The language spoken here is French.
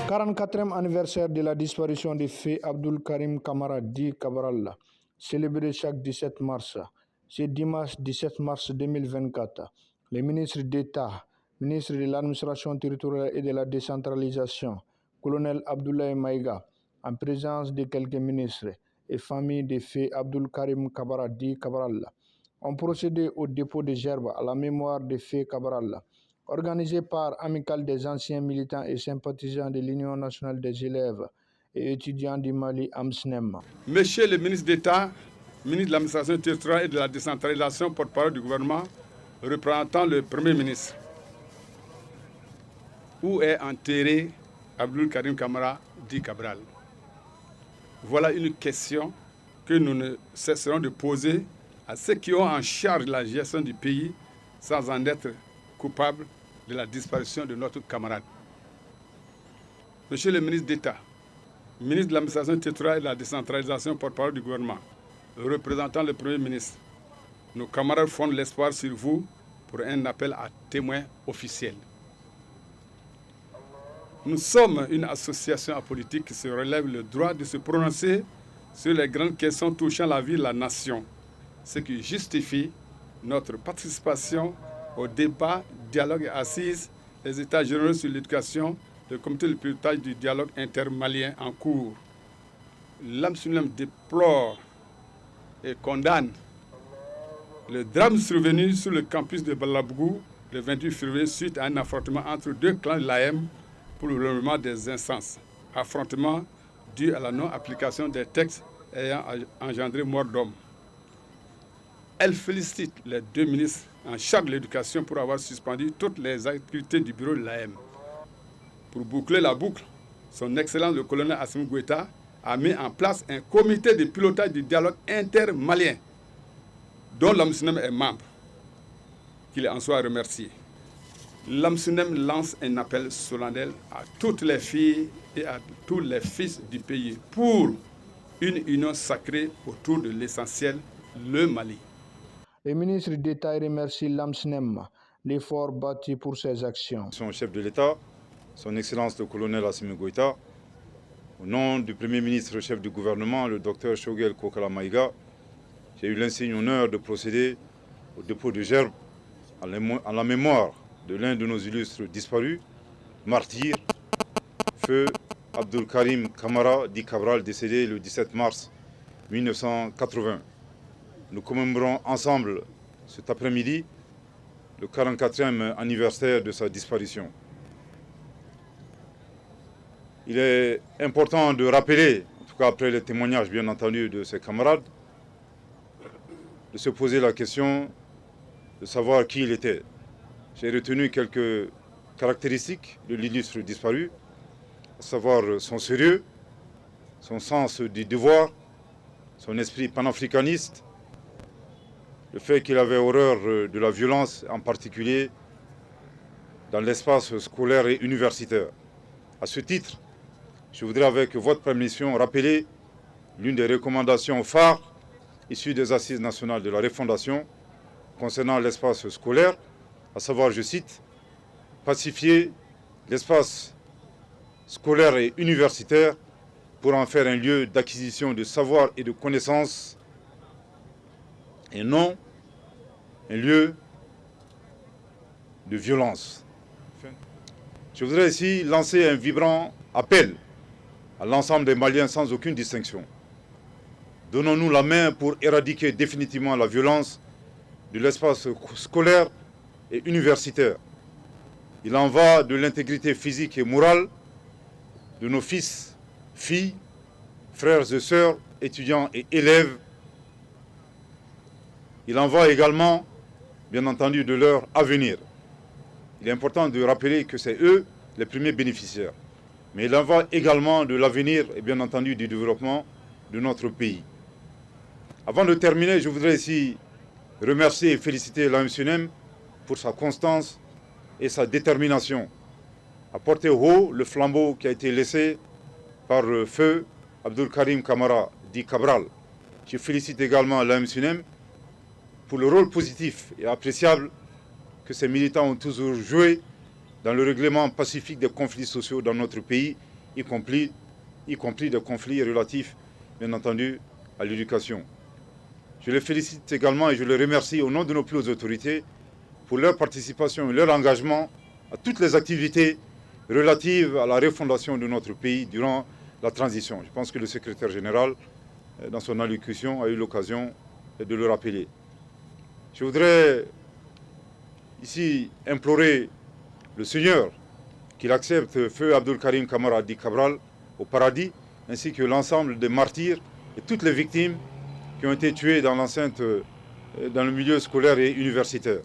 44e anniversaire de la disparition de feu Abdul Karim Kamara dit Cabral, célébré chaque 17 mars. C'est dimanche 17 mars 2024. Les ministres d'État, ministre de l'administration territoriale et de la décentralisation, colonel Abdoulaye Maïga, en présence de quelques ministres et familles de feu Abdul Karim Kamara dit Cabral, ont procédé au dépôt de gerbes à la mémoire de feu Cabral, organisé par Amicale des anciens militants et sympathisants de l'Union nationale des élèves et étudiants du Mali, AMSNEM. Monsieur le ministre d'État, ministre de l'administration territoriale et de la décentralisation, porte-parole du gouvernement, représentant le Premier ministre, où est enterré Abdul Karim Kamara dit Cabral? Voilà une question que nous ne cesserons de poser à ceux qui ont en charge la gestion du pays sans en être coupables de la disparition de notre camarade. Monsieur le ministre d'État, ministre de l'administration territoriale et de la décentralisation, porte-parole du gouvernement, représentant le Premier ministre, nos camarades fondent l'espoir sur vous pour un appel à témoins officiel. Nous sommes une association apolitique qui se relève le droit de se prononcer sur les grandes questions touchant la vie de la nation, ce qui justifie notre participation au débat, dialogue et assises des États généraux sur l'éducation, le comité de pilotage du dialogue intermalien en cours. L'AMSUNEM déplore et condamne le drame survenu sur le campus de Balabougou le 28 février suite à un affrontement entre deux clans de l'AM pour le renouvellement des instances. Affrontement dû à la non-application des textes ayant engendré mort d'homme. Elle félicite les deux ministres en charge de l'éducation pour avoir suspendu toutes les activités du bureau de l'AM. Pour boucler la boucle, son Excellence le colonel Assimi Goïta a mis en place un comité de pilotage du dialogue intermalien dont l'AMSUNEM est membre. Qu'il en soit remercié. L'AMSUNEM lance un appel solennel à toutes les filles et à tous les fils du pays pour une union sacrée autour de l'essentiel, le Mali. Le ministre d'État remercie l'AMSNEM, l'effort bâti pour ses actions. Son chef de l'État, son Excellence le colonel Assimi Goïta, au nom du Premier ministre chef du gouvernement, le docteur Choguel Kokala Maïga, j'ai eu l'insigne honneur de procéder au dépôt de gerbes à la mémoire de l'un de nos illustres disparus, martyr, feu Abdul Karim Kamara dit Cabral, décédé le 17 mars 1980. Nous commémorons ensemble cet après-midi le 44e anniversaire de sa disparition. Il est important de rappeler, en tout cas après les témoignages bien entendu de ses camarades, de se poser la question de savoir qui il était. J'ai retenu quelques caractéristiques de l'illustre disparu, à savoir son sérieux, son sens du devoir, son esprit panafricaniste, le fait qu'il avait horreur de la violence, en particulier dans l'espace scolaire et universitaire. À ce titre, je voudrais avec votre permission rappeler l'une des recommandations phares issues des Assises nationales de la refondation concernant l'espace scolaire, à savoir, je cite, « pacifier l'espace scolaire et universitaire pour en faire un lieu d'acquisition de savoir et de connaissances et non un lieu de violence. » Je voudrais ici lancer un vibrant appel à l'ensemble des Maliens sans aucune distinction. Donnons-nous la main pour éradiquer définitivement la violence de l'espace scolaire et universitaire. Il en va de l'intégrité physique et morale de nos fils, filles, frères et sœurs, étudiants et élèves. Il en va également, bien entendu, de leur avenir. Il est important de rappeler que c'est eux les premiers bénéficiaires. Mais il en va également de l'avenir et bien entendu du développement de notre pays. Avant de terminer, je voudrais ici remercier et féliciter l'AMSUNEM pour sa constance et sa détermination à porter haut le flambeau qui a été laissé par le feu Abdul Karim Kamara dit Cabral. Je félicite également l'AMSUNEM pour le rôle positif et appréciable que ces militants ont toujours joué dans le règlement pacifique des conflits sociaux dans notre pays y compris des conflits relatifs, bien entendu, à l'éducation. Je les félicite également et je les remercie au nom de nos plus hautes autorités pour leur participation et leur engagement à toutes les activités relatives à la refondation de notre pays durant la transition. Je pense que le secrétaire général, dans son allocution, a eu l'occasion de le rappeler. Je voudrais ici implorer le Seigneur qu'il accepte Feu Abdul Karim Kamara Di Cabral au paradis, ainsi que l'ensemble des martyrs et toutes les victimes qui ont été tuées dans l'enceinte, dans le milieu scolaire et universitaire.